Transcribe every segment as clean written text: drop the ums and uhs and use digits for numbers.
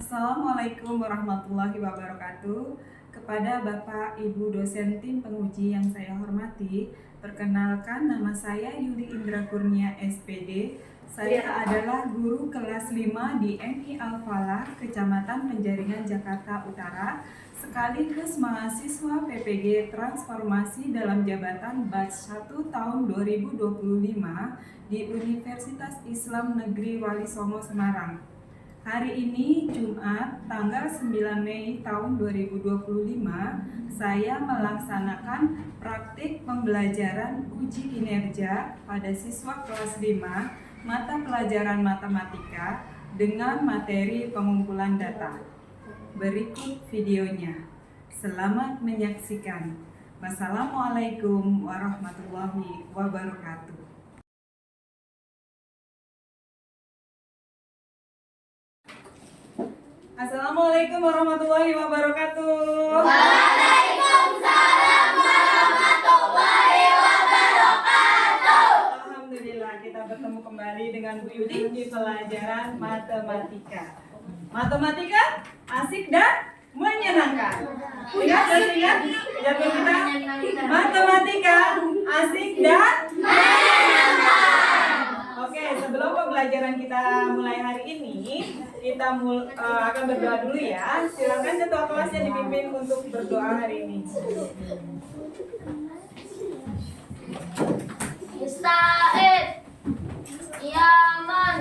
Assalamualaikum warahmatullahi wabarakatuh. Kepada Bapak, Ibu dosen tim penguji yang saya hormati, perkenalkan nama saya Yuli Indra Kurnia SPD. Saya adalah guru kelas 5 di MI Al-Falah, Kecamatan Penjaringan, Jakarta Utara, sekaligus mahasiswa PPG Transformasi dalam Jabatan Batch 1 tahun 2025 di Universitas Islam Negeri Wali Songo, Semarang. Hari ini Jumat tanggal 9 Mei tahun 2025, saya melaksanakan praktik pembelajaran uji kinerja pada siswa kelas 5 mata pelajaran matematika dengan materi pengumpulan data. Berikut videonya. Selamat menyaksikan. Wassalamualaikum warahmatullahi wabarakatuh. Assalamualaikum warahmatullahi wabarakatuh. Waalaikumsalam warahmatullahi wabarakatuh. Alhamdulillah, kita bertemu kembali dengan Bu Yudi di pelajaran matematika. Matematika asik dan menyenangkan. Ingat? Ingat kita? Matematika asik dan menyenangkan. Oke, sebelum pembelajaran kita mulai hari ini, kita akan berdoa dulu ya. Silakan ketua kelasnya dipimpin untuk berdoa hari ini. Ista'id, Yaman,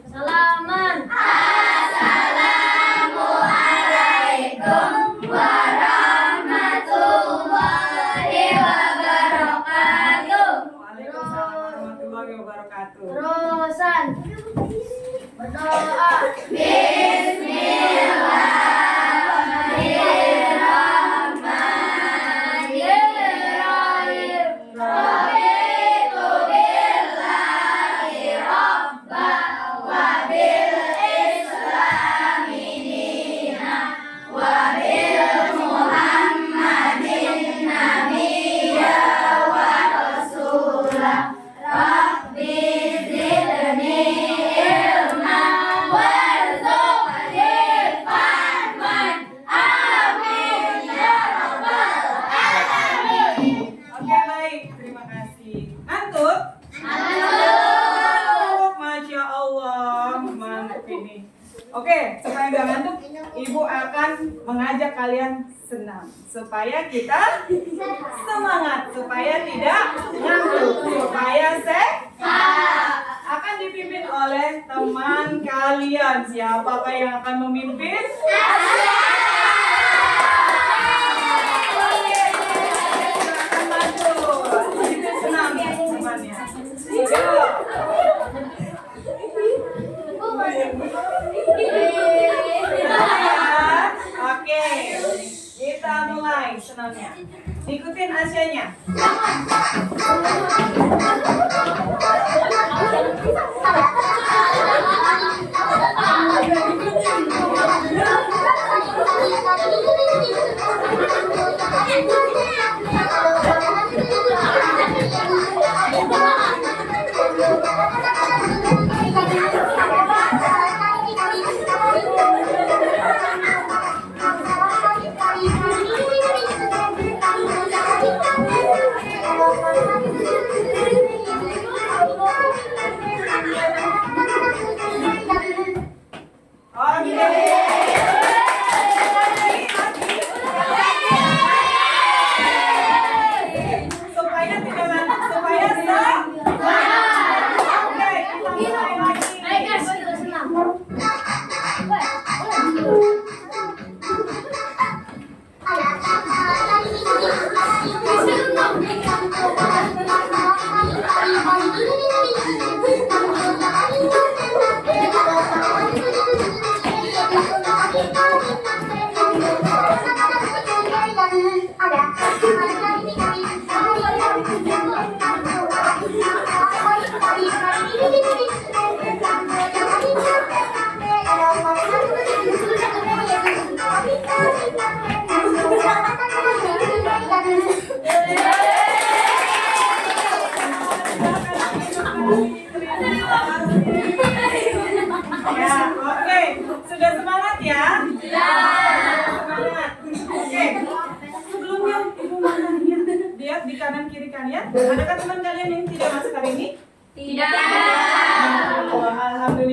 Salaman. Assalamualaikum warahmatullahi wabarakatuh. Waalaikumsalam warahmatullahi wabarakatuh. Terusan berdoa. Oke, supaya nggak ngantuk, Ibu akan mengajak kalian senam supaya kita semangat, supaya tidak ngantuk, supaya sehat. Akan dipimpin oleh teman kalian. Siapakah yang akan memimpin? Silakan maju. Itu senam ya temannya. Oke, kita mulai senamnya. Ikutin Asyanya.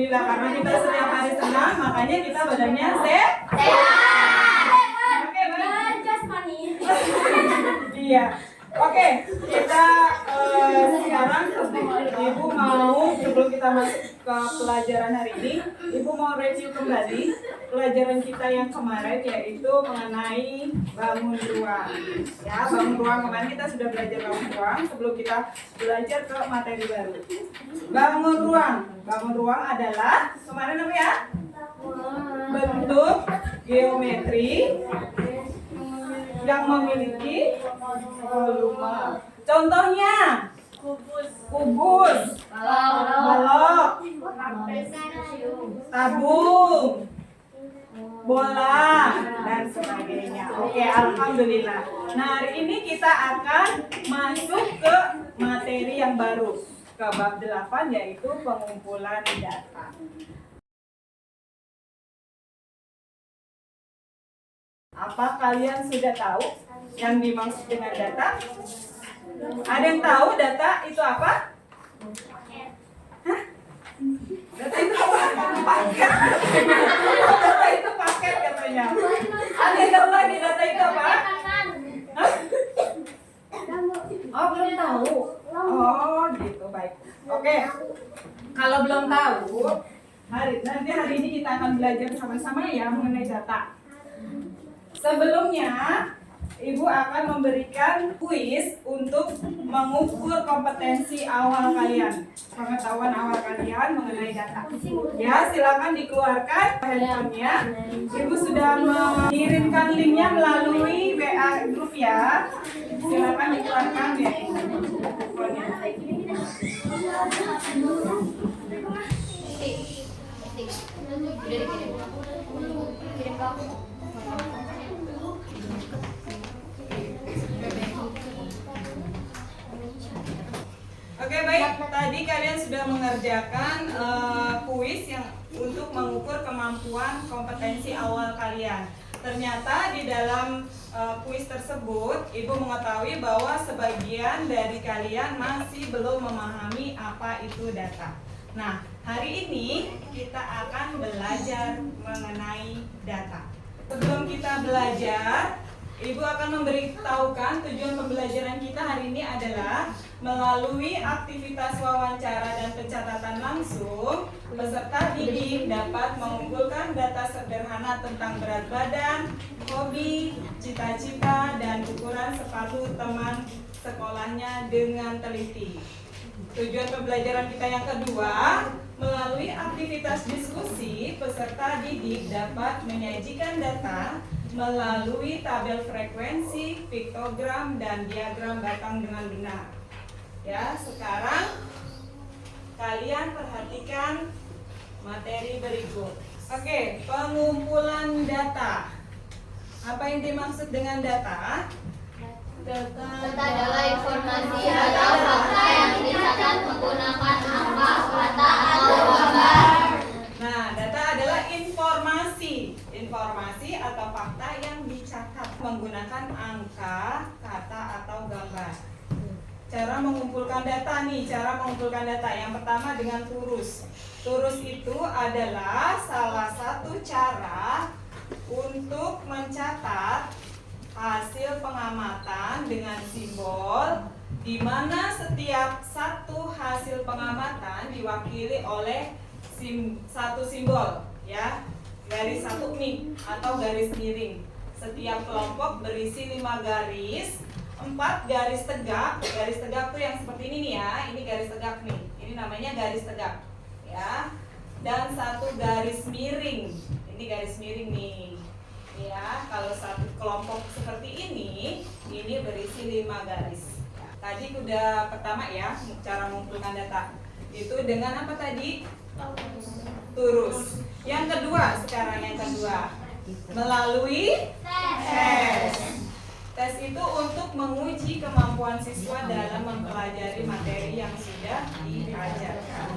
Alhamdulillah, karena kita setiap hari senang, makanya kita badannya sehat. Oke, baik. Iya. Oke, kita sekarang Ibu mau, sebelum kita masuk ke pelajaran hari ini, Ibu mau review kembali pelajaran kita yang kemarin, yaitu mengenai bangun ruang. Ya, bangun ruang kemarin kita sudah belajar bangun ruang sebelum kita belajar ke materi baru. Bangun ruang adalah kemarin apa ya? Bentuk geometri yang memiliki volume. Contohnya kubus, balok, tabung, bola, dan sebagainya. Oke, alhamdulillah. Nah, hari ini kita akan masuk ke materi yang baru, ke bab 8, yaitu pengumpulan data. Apa kalian sudah tahu yang dimaksud dengan data? Ada yang tahu data itu apa? Hah? Data itu apa? Paket. Data itu paket katanya. Ada yang tahu lagi data itu apa? Hah? Oh, belum tahu. Oh, gitu, baik. Oke. Kalau belum tahu, nanti hari ini kita akan belajar sama-sama ya mengenai data. Sebelumnya, Ibu akan memberikan kuis untuk mengukur kompetensi awal kalian, pengetahuan awal kalian mengenai data. Ya, silakan dikeluarkan handphonenya. Ibu sudah mengirimkan linknya melalui WA grup ya. Silakan dikeluarkan ya. Oke, baik, tadi kalian sudah mengerjakan kuis yang untuk mengukur kemampuan kompetensi awal kalian. Ternyata di dalam kuis tersebut Ibu mengetahui bahwa sebagian dari kalian masih belum memahami apa itu data. Nah, hari ini kita akan belajar mengenai data. Sebelum kita belajar, Ibu akan memberitahukan tujuan pembelajaran kita hari ini adalah melalui aktivitas wawancara dan pencatatan langsung, peserta didik dapat mengumpulkan data sederhana tentang berat badan, hobi, cita-cita, dan ukuran sepatu teman sekolahnya dengan teliti. Tujuan pembelajaran kita yang kedua, melalui aktivitas diskusi, peserta didik dapat menyajikan data melalui tabel frekuensi, piktogram, dan diagram batang dengan benar. Ya, sekarang kalian perhatikan materi berikut. Oke, pengumpulan data. Apa yang dimaksud dengan data? Data adalah informasi atau fakta yang dicatat menggunakan angka, kata, atau gambar. Nah, data adalah informasi atau fakta yang dicatat menggunakan angka, kata, atau gambar. Cara mengumpulkan data nih, yang pertama dengan turus. Turus itu adalah salah satu cara untuk mencatat hasil pengamatan dengan simbol, di mana setiap satu hasil pengamatan diwakili oleh satu simbol, ya, garis satu mik atau garis miring. Setiap kelompok berisi 5 garis, 4 garis tegak. Garis tegak tuh yang seperti ini nih ya, ini garis tegak nih, ini namanya garis tegak, ya. Dan 1 garis miring, ini garis miring nih. Ya, kalau satu kelompok seperti ini berisi 5 garis. Tadi udah pertama ya, cara mengumpulkan data. Itu dengan apa tadi? Turus. Yang kedua, melalui tes. Tes itu untuk menguji kemampuan siswa dalam mempelajari materi yang sudah diajarkan.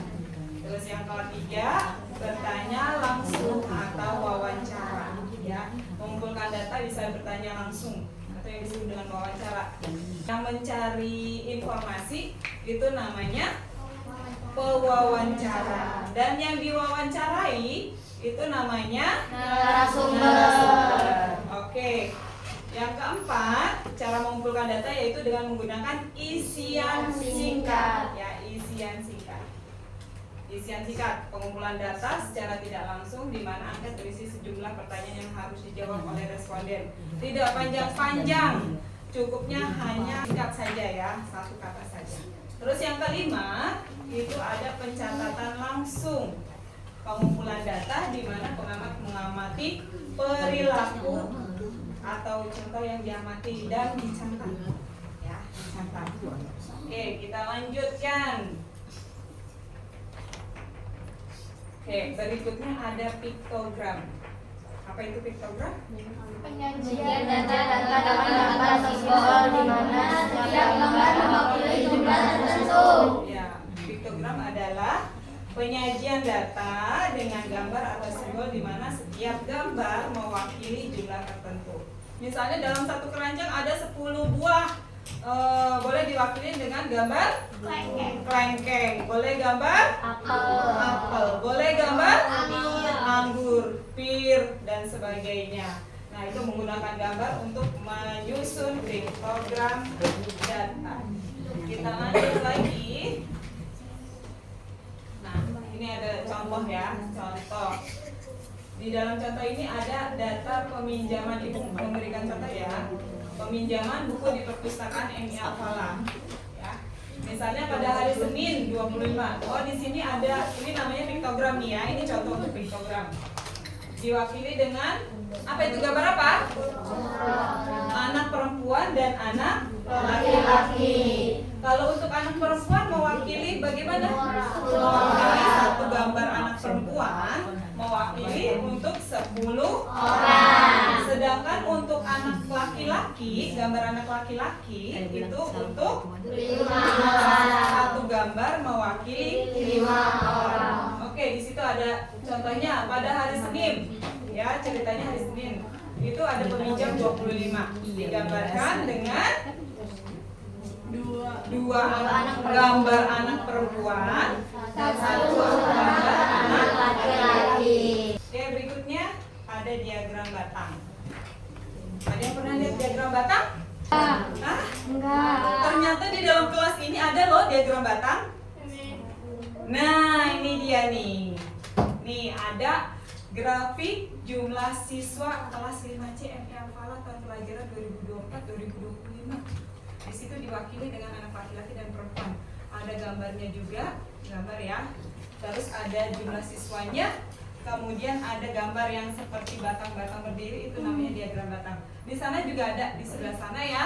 Terus yang ketiga, bertanya langsung atau wawancara. Ya, mengumpulkan data bisa bertanya langsung atau yang disebut dengan wawancara. Yang mencari informasi itu namanya pewawancara. dan yang diwawancarai itu namanya narasumber. Oke. Yang keempat, cara mengumpulkan data yaitu dengan menggunakan isian singkat. Ya, isian singkat. Isian singkat, pengumpulan data secara tidak langsung di mana angket berisi sejumlah pertanyaan yang harus dijawab oleh responden. Tidak panjang-panjang, cukupnya hanya singkat saja ya, satu kata saja. Terus yang kelima, itu ada pencatatan langsung. Pengumpulan data di mana pengamat mengamati perilaku atau contoh yang diamati dan dicatat. Ya, dicatat. Oke, kita lanjutkan. Oke, berikutnya ada piktogram. Apa itu piktogram? Penyajian data dengan gambar simbol di mana setiap gambar mewakili jumlah tertentu. Ya, piktogram adalah penyajian data dengan gambar atau simbol di mana setiap gambar mewakili jumlah tertentu. Misalnya dalam satu keranjang ada 10 buah, boleh diwakili dengan gambar kelengkeng, boleh gambar apel, boleh gambar anggur, pir, dan sebagainya. Nah, itu menggunakan gambar untuk menyusun piktogram data. Kita lanjut lagi. Nah, ini ada contoh ya, contoh. Di dalam contoh ini ada data peminjaman, Ibu memberikan contoh ya. Peminjaman buku di perpustakaan MI Al-Falah. Ya. Misalnya pada hari Senin 25. Oh, di sini ada, ini namanya piktogram nih ya. Ini contoh untuk piktogram. Diwakili dengan apa itu, gambar apa? Anak perempuan dan anak laki-laki. Kalau untuk anak perempuan mewakili bagaimana? Mewakili satu gambar anak perempuan mewakili untuk 10 orang. Sedangkan untuk anak laki-laki, gambar anak laki-laki itu untuk 5 orang. Satu gambar mewakili 5 orang. Oke, di situ ada contohnya pada hari Senin. Ya, ceritanya hari Senin. Itu ada peminjam 25. Digambarkan dengan dua gambar anak perempuan dan satu gambar anak laki-laki. Oke, berikutnya ada diagram batang. Ada yang pernah lihat diagram batang? Hah? Enggak. Ternyata di dalam kelas ini ada loh diagram batang. Nah, ini dia nih. Nih ada grafik jumlah siswa kelas 5C MI Al-Falah tahun pelajaran 2024-2025. Di situ diwakili dengan anak laki-laki dan perempuan. Ada gambarnya juga, gambar ya. Terus ada jumlah siswanya. Kemudian ada gambar yang seperti batang-batang berdiri, itu namanya diagram batang. Di sana juga ada, di sebelah sana ya.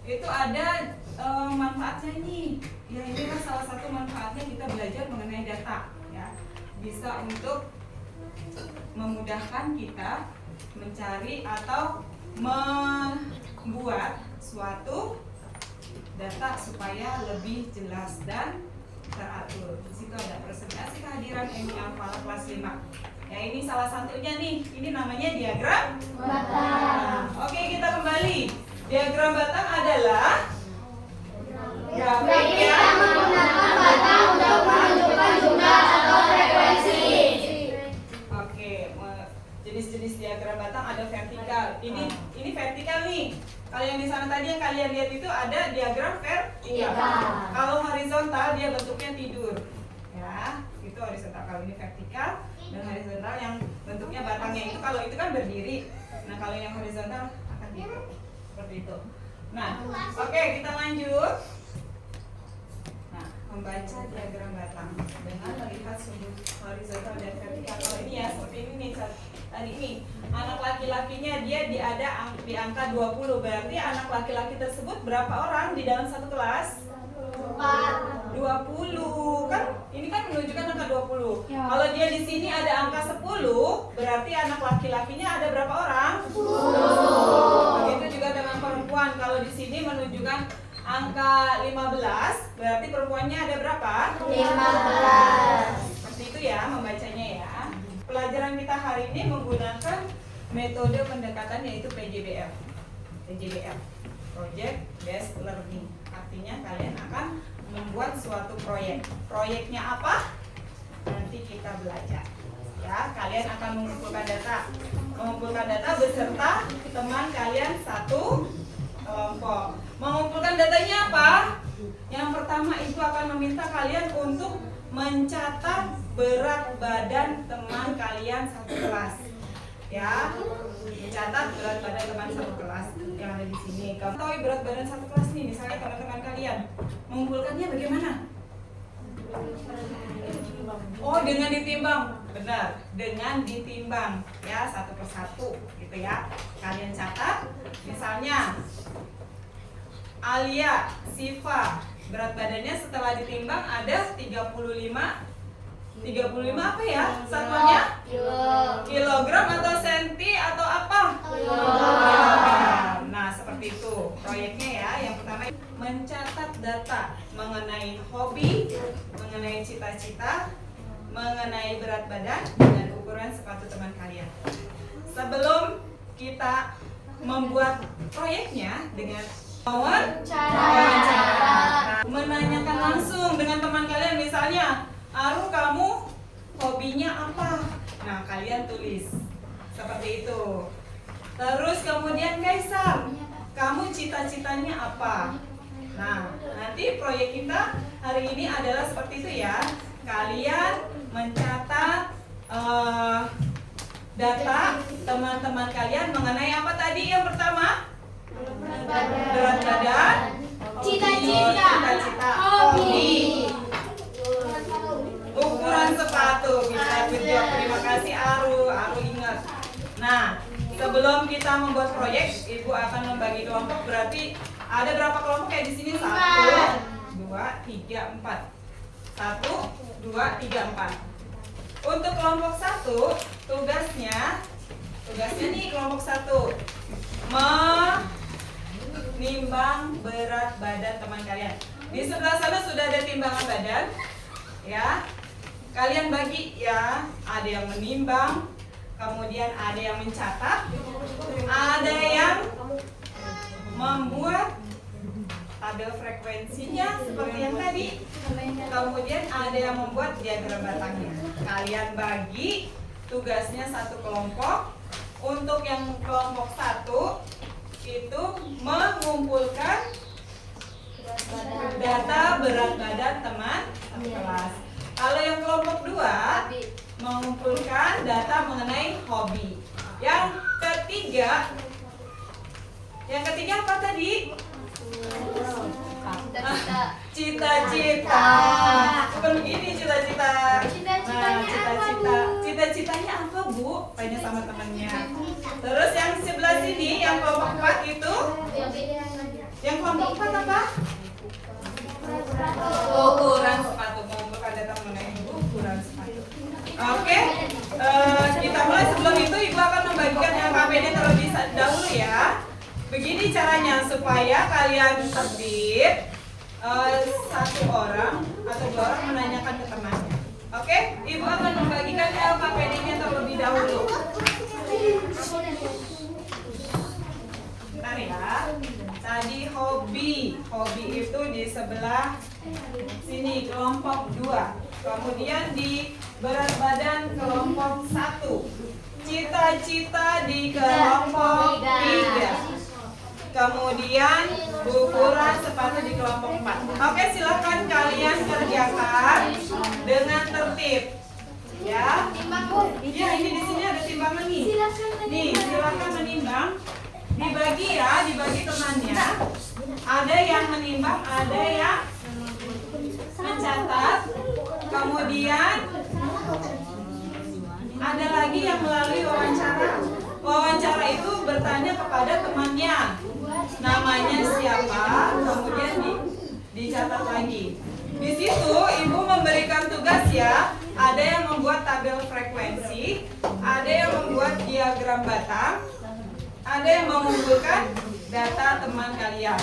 Itu ada manfaatnya nih. Ya, inilah salah satu manfaatnya kita belajar mengenai data ya. Bisa untuk memudahkan kita mencari atau membuat suatu data supaya lebih jelas dan teratur. Di situ ada presentasi kehadiran MI Al-Falah kelas 5. Ya, ini salah satunya nih. Ini namanya diagram batang. Oke, kita kembali. Diagram batang adalah grafik yang menggunakan batang untuk menunjukkan jumlah atau frekuensi. Oke, jenis-jenis diagram batang ada vertikal. Ini vertikal nih. Kalau yang di sana tadi yang kalian lihat itu ada diagram vertikal. Kalau horizontal dia bentuknya tidur. Ya, itu horizontal. Kalau ini vertikal dan horizontal yang bentuknya batangnya itu, kalau itu kan berdiri. Nah, kalau yang horizontal akan tidur. Seperti itu. Nah, oke, kita lanjut. Nah, membaca diagram batang dengan melihat sudut horizontal dan vertikal. Kalau ini ya seperti ini nih. Tadi ini anak laki-lakinya dia di angka 20. Berarti anak laki-laki tersebut berapa orang di dalam satu kelas? 20. Kan ini kan menunjukkan angka 20. Ya. Kalau dia di sini ada angka 10, berarti anak laki-lakinya ada berapa orang? 10. Begitu juga dengan perempuan. Kalau di sini menunjukkan angka 15, berarti perempuannya ada berapa? 15. Seperti itu ya membacanya ya. Pelajaran kita hari ini menggunakan metode pendekatan yaitu PJBL. PJBL, Project Based Learning. Artinya kalian akan membuat suatu proyek. Proyeknya apa? Nanti kita kita belajar. Ya, kalian akan mengumpulkan data beserta teman kalian satu kelompok. Mengumpulkan datanya apa? Yang pertama itu akan meminta kalian untuk mencatat berat badan teman kalian satu kelas. Ya, mencatat berat badan teman satu kelas yang ada di sini. Kamu tahu berat badan satu kelas nih, misalnya teman-teman kalian. Mengumpulkannya bagaimana? Oh, dengan ditimbang. Benar, dengan ditimbang ya, satu persatu gitu ya. Kalian catat, misalnya Alia, Siva, berat badannya setelah ditimbang ada 35 apa ya? Satuannya? Kilogram atau senti atau apa? Kilogram. Nah, seperti itu proyeknya ya. Yang pertama mencatat data mengenai hobi, mengenai cita-cita, mengenai berat badan dan ukuran sepatu teman kalian. Sebelum kita membuat proyeknya dengan wawancara, menanyakan langsung dengan teman kalian, misalnya Aru, kamu hobinya apa? Nah, kalian tulis seperti itu. Terus kemudian Kaisar, kamu cita-citanya apa? Nah, nanti proyek kita hari ini adalah seperti itu ya. Kalian mencatat data teman-teman kalian mengenai apa tadi yang pertama? Berat badan, cita-cita, hobi, ukuran sepatu. Bisa berjawab. Terima kasih Aru ingat. Nah, sebelum kita membuat proyek, Ibu akan membagi kelompok. Berarti ada berapa kelompok kayak di sini? 1, 2, 3, 4. 1, 2, 3, 4. Untuk kelompok 1, tugasnya nih kelompok 1 menimbang berat badan teman kalian. Di sebelah sana sudah ada timbangan badan, ya. Kalian bagi ya, ada yang menimbang, kemudian ada yang mencatat, ada yang membuat tabel frekuensinya seperti yang tadi, kemudian ada yang membuat diagram batangnya. Kalian bagi tugasnya satu kelompok. Untuk yang kelompok 1 itu mengumpulkan data berat badan teman satu kelas. Kalau yang kelompok 2 mengumpulkan data mengenai hobi. Yang ketiga apa tadi? Cita-cita. Bukan begini cita-cita. Cita-citanya apa, Bu? Tanya sama temannya. Terus yang sebelah sini, yang kelompok 4 itu, yang kelompok 4 apa? Ukuran sepatu. Mengumpulkan data mengenai ukuran sepatu. Oke, kita mulai. Sebelum itu Ibu akan membagikan LKPD terlebih dahulu ya. Begini caranya supaya kalian tertib. Satu orang atau 2 orang menanyakan ke temannya. Oke, Ibu akan membagikan LKPD-nya terlebih dahulu. Bentar ya. Tadi hobi itu di sebelah sini kelompok 2. Kemudian di berat badan kelompok 1. Cita-cita di kelompok 3. Kemudian ukuran sepatu di kelompok 4. Oke, silakan kalian kerjakan dengan tertib. Ya. Ya, ini di sini ada timbangan nih. Nih, silakan menimbang. Dibagi ya, dibagi temannya. Ada yang menimbang, ada yang mencatat. Kemudian ada lagi yang melalui wawancara. Wawancara itu bertanya kepada temannya. Namanya siapa, kemudian dicatat lagi. Di situ Ibu memberikan tugas ya. Ada yang membuat tabel frekuensi, ada yang membuat diagram batang, ada yang mengumpulkan data teman kalian.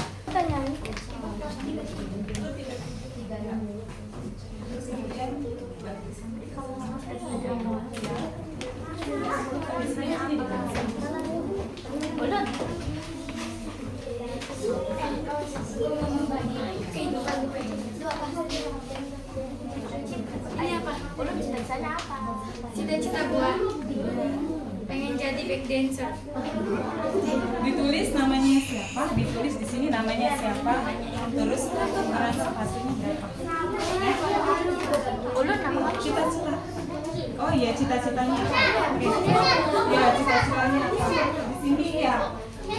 Cita-cita gua pengen jadi back dancer. Ditulis namanya siapa? Ditulis di sini namanya siapa? Terus ukuran sepatunya berapa? Ulun nama Cita-cita. Oh iya, cita-citanya. Oke. Ya, cita-citanya. Di sini ya.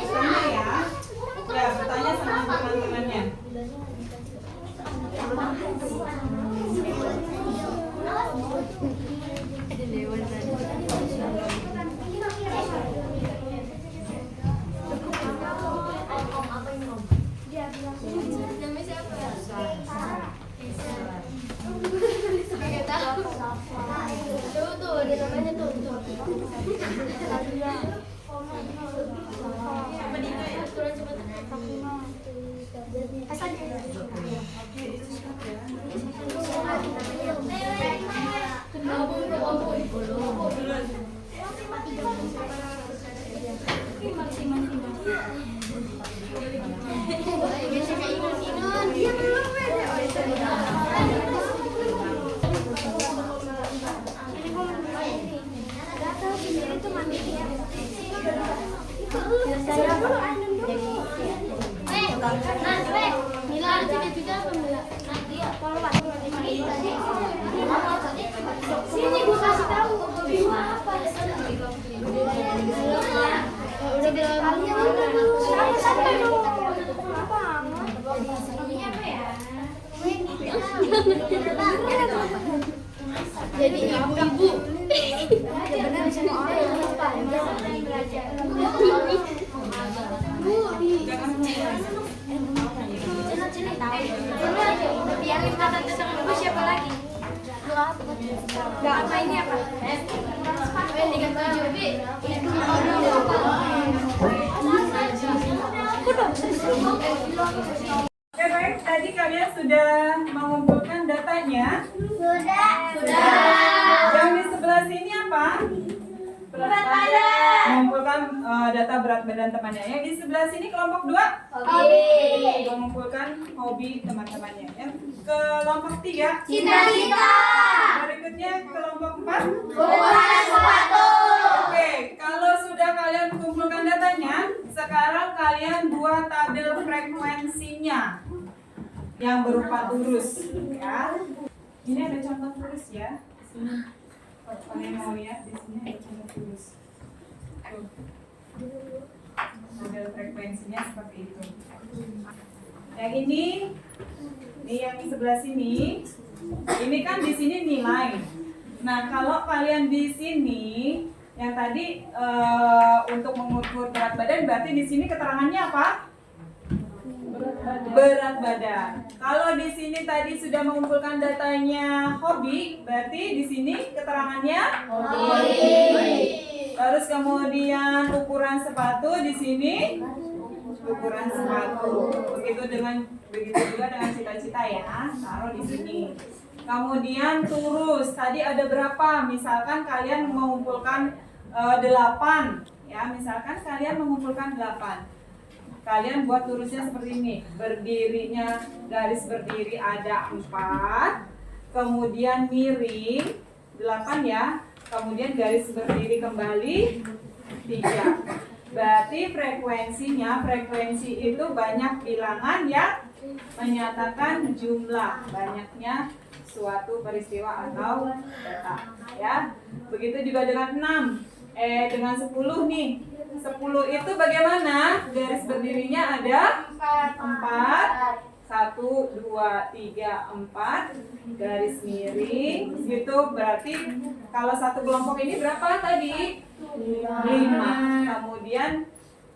Sama ya. Ya, bertanya sama teman-temannya. namanya siapa ya? Tuh, dia namanya tuh. Siapa Dina ya? Turun cepat. Sini gua kasih tahu apa. Udah bilang sampai dulu. Apa? Apa ya? Jadi ibu-ibu. Benar semua orang lupa. Biarin kata sama ibu siapa lagi? Apa ini apa? Yang 37 B. Oke, baik. Tadi kalian sudah mengumpulkan datanya? Sudah. Yang di sebelah sini apa? Berat badan. Mengumpulkan data berat badan temannya. Yang di sebelah sini kelompok 2? Hobi. Mengumpulkan hobi teman-temannya. Yang kelompok 3? Cita-cita. Berikutnya kelompok 4? Ukuran sepatu. Oke, kalau sudah kalian kumpulkan datanya, sekarang kalian buat tabel frekuensinya yang berupa turus, ya. Ini ada contoh turus ya. Sini. Kalian mau lihat di sini ada contoh turus. Tuh. Tabel frekuensinya seperti itu. Yang ini yang di sebelah sini. Ini kan di sini nilai. Nah, kalau kalian di sini yang tadi untuk mengukur berat badan, berarti di sini keterangannya apa? Berat badan. Kalau di sini tadi sudah mengumpulkan datanya hobi, berarti di sini keterangannya Hobi. Terus kemudian ukuran sepatu di sini ukuran sepatu. Begitu juga dengan cita-cita ya, taruh di sini. Kemudian turus, tadi ada berapa? Misalkan kalian mengumpulkan 8 ya, misalkan kalian mengumpulkan 8. Kalian buat turusnya seperti ini. Berdirinya garis berdiri ada 4. Kemudian miring 8 ya. Kemudian garis berdiri kembali 3. Berarti frekuensi itu banyak bilangan yang menyatakan jumlah banyaknya suatu peristiwa atau data ya. Begitu juga dengan 10 nih. 10 itu bagaimana? Garis berdirinya ada 4. 1, 2, 3, 4 garis miring gitu. Berarti kalau satu kelompok ini berapa tadi? 5. Kemudian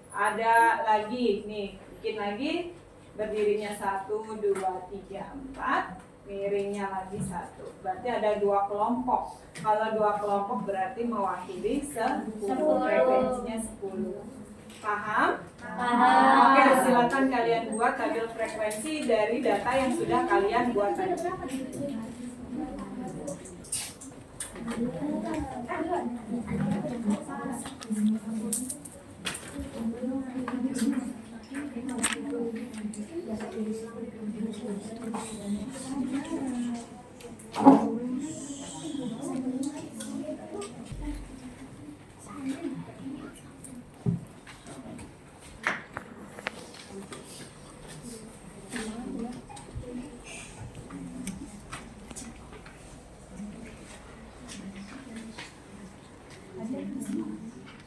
ada lagi nih, bikin lagi berdirinya 1, 2, 3, 4, miringnya lagi 1. Berarti ada 2 kelompok. Kalau 2 kelompok berarti mewakili 10, frekuensinya 10. Paham? Paham. Oke, silakan kalian buat tabel frekuensi dari data yang sudah kalian buat tadi.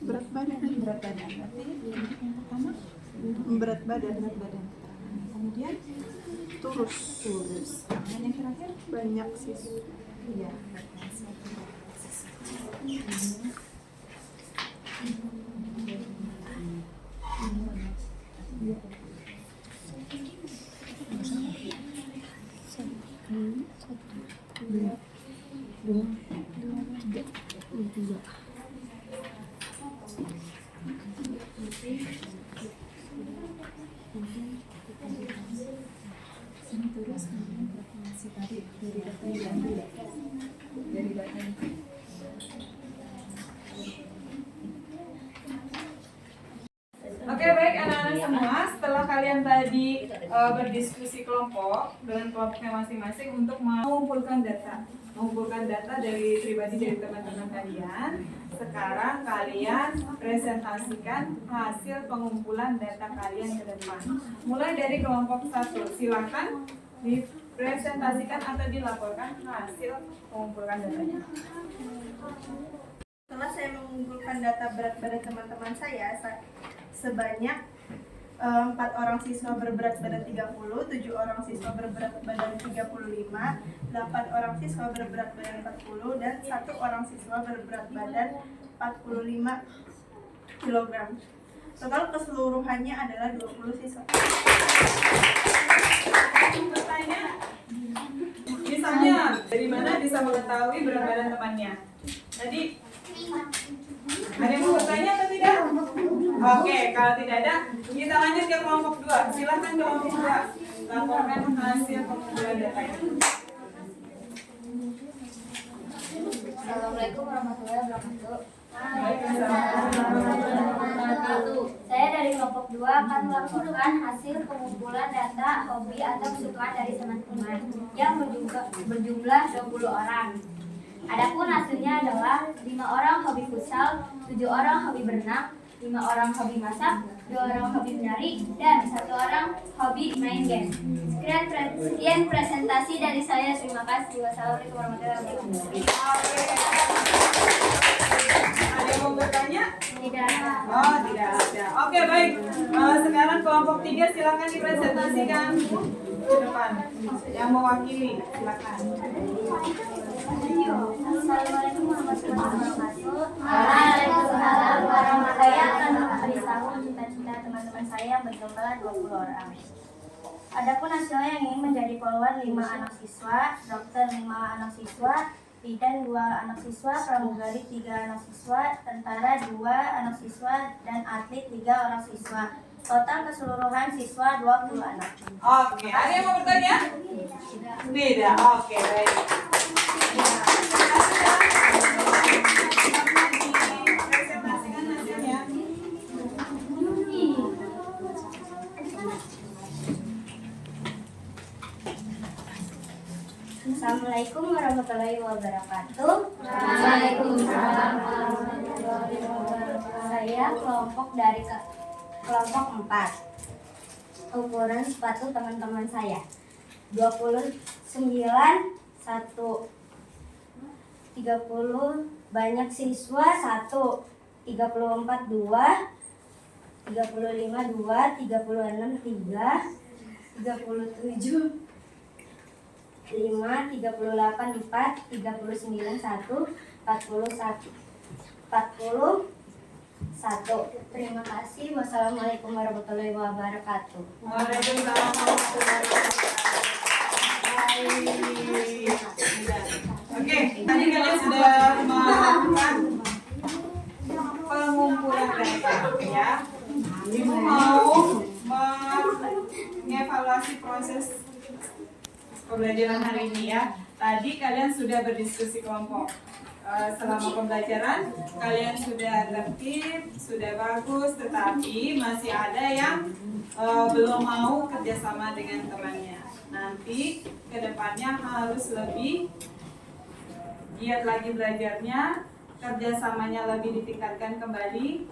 Berat badan. Berat badan. Berarti yang pertama Berat badan. berat badan. Kemudian Turus. Dan yang terakhir Banyak siswa. iya. Sini terus kemudian kalkulasi tadi dari data yang diambil ya. Dari data yang Oke, baik anak-anak semua, setelah kalian tadi berdiskusi kelompok dengan kelompoknya masing-masing untuk mengumpulkan data dari pribadi dari teman-teman kalian. Sekarang kalian presentasikan hasil pengumpulan data kalian ke depan. Mulai dari kelompok 1, silakan dipresentasikan atau dilaporkan hasil pengumpulan datanya. Setelah saya mengumpulkan data berat badan teman-teman saya sebanyak 4 orang siswa berberat badan 30, 7 orang siswa berberat badan 35, 8 orang siswa berberat badan 40, dan 1 orang siswa berberat badan 45 kg. Total keseluruhannya adalah 20 siswa. Bertanya, misalnya dari mana bisa mengetahui berat badan temannya? Tadi ada yang mau bertanya atau tidak? Oke, kalau tidak ada, kita lanjut ke kelompok 2. Silakan kelompok 2 laporkan hasil pengumpulan datanya. Assalamualaikum warahmatullahi wabarakatuh. Waalaikumsalam. Saya dari kelompok 2 akan melaporkan hasil pengumpulan data hobi atau kesukaan dari teman-teman yang berjumlah 20 orang. Adapun hasilnya adalah 5 orang hobi futsal, 7 orang hobi berenang, 5 orang hobi masak, 2 orang hobi menari, dan 1 orang hobi main game. Sekian presentasi dari saya. Terima kasih. Wassalamualaikum warahmatullahi wabarakatuh. Ada yang mau bertanya? Tidak. Oh, tidak ada. Oke, baik. Sekarang kelompok 3 silakan dipresentasikan ke depan. Yang mewakili, silakan. Assalamualaikum warahmatullahi wabarakatuh. Waalaikumsalam warahmatullahi wabarakatuh. Saya akan memberitahu cita-cita teman-teman saya yang berjumlah 20 orang. Adapun hasilnya yang ingin menjadi polwan 5 anak siswa, dokter 5 anak siswa, bidan 2 anak siswa, pramugari 3 anak siswa, tentara 2 anak siswa, dan atlet 3 orang siswa. Total keseluruhan siswa 20 anak. Oke, ada yang mau bertanya? Tidak. Oke, baik. Presentasikan hasilnya. Assalamualaikum warahmatullahi wabarakatuh. Waalaikumsalam warahmatullahi wabarakatuh. Saya kelompok dari kelompok 4. Ukuran sepatu teman-teman saya 29, 1, 30, banyak siswa 1, 34, 2, 35, 2, 36, 3, 37, 5, 38, 4, 39, 1, 41. Terima kasih. Wassalamualaikum warahmatullahi wabarakatuh. Waalaikumsalam warahmatullahi wabarakatuh. Oke, tadi kalian sudah melakukan pengumpulan data, ya. Ibu mau mengevaluasi proses pembelajaran hari ini, ya. Tadi kalian sudah berdiskusi kelompok. Selama pembelajaran kalian sudah tertib, sudah bagus, tetapi masih ada yang belum mau kerjasama dengan temannya. Nanti kedepannya harus lebih giat lagi belajarnya, kerjasamanya lebih ditingkatkan kembali.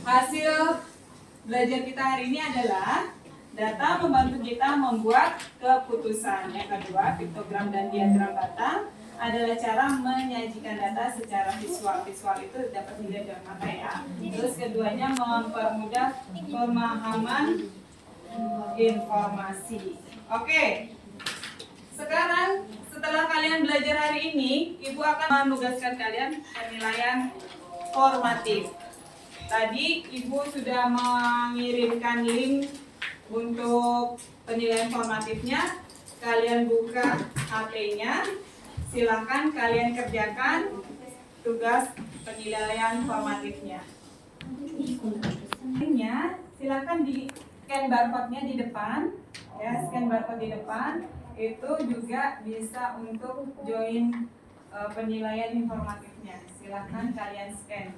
Hasil belajar kita hari ini adalah Data membantu kita membuat keputusan. Yang kedua, piktogram dan diagram batang adalah cara menyajikan data secara visual. Visual itu dapat dilihat dari mata ya. Terus keduanya mempermudah pemahaman informasi. Oke. Sekarang setelah kalian belajar hari ini, Ibu akan menugaskan kalian penilaian formatif. Tadi Ibu sudah mengirimkan link untuk penilaian formatifnya. Kalian buka HP-nya. Silakan kalian kerjakan tugas penilaian formatifnya. Silakan di scan barcode-nya di depan, ya, scan barcode di depan. Itu juga bisa untuk join penilaian informatifnya. Silakan kalian scan.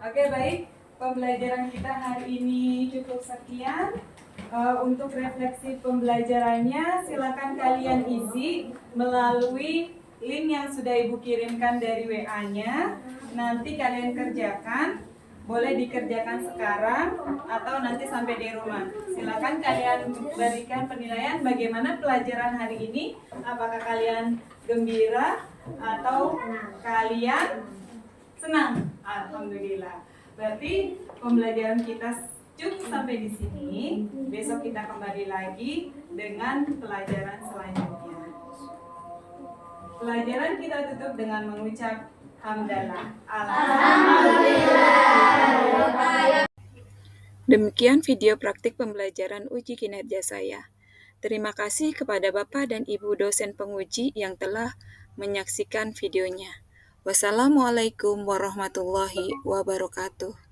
Oke, baik. Pembelajaran kita hari ini cukup sekian. Untuk refleksi pembelajarannya, silakan kalian isi melalui link yang sudah Ibu kirimkan dari WA-nya. Nanti kalian kerjakan. Boleh dikerjakan sekarang atau nanti sampai di rumah. Silakan kalian berikan penilaian bagaimana pelajaran hari ini. Apakah kalian gembira atau kalian senang? Alhamdulillah. Berarti pembelajaran kita cukup sampai di sini. Besok kita kembali lagi dengan pelajaran selanjutnya. Pelajaran kita tutup dengan mengucap hamdalah. Alhamdulillah. Demikian video praktik pembelajaran uji kinerja saya. Terima kasih kepada Bapak dan Ibu dosen penguji yang telah menyaksikan videonya. Wassalamualaikum warahmatullahi wabarakatuh.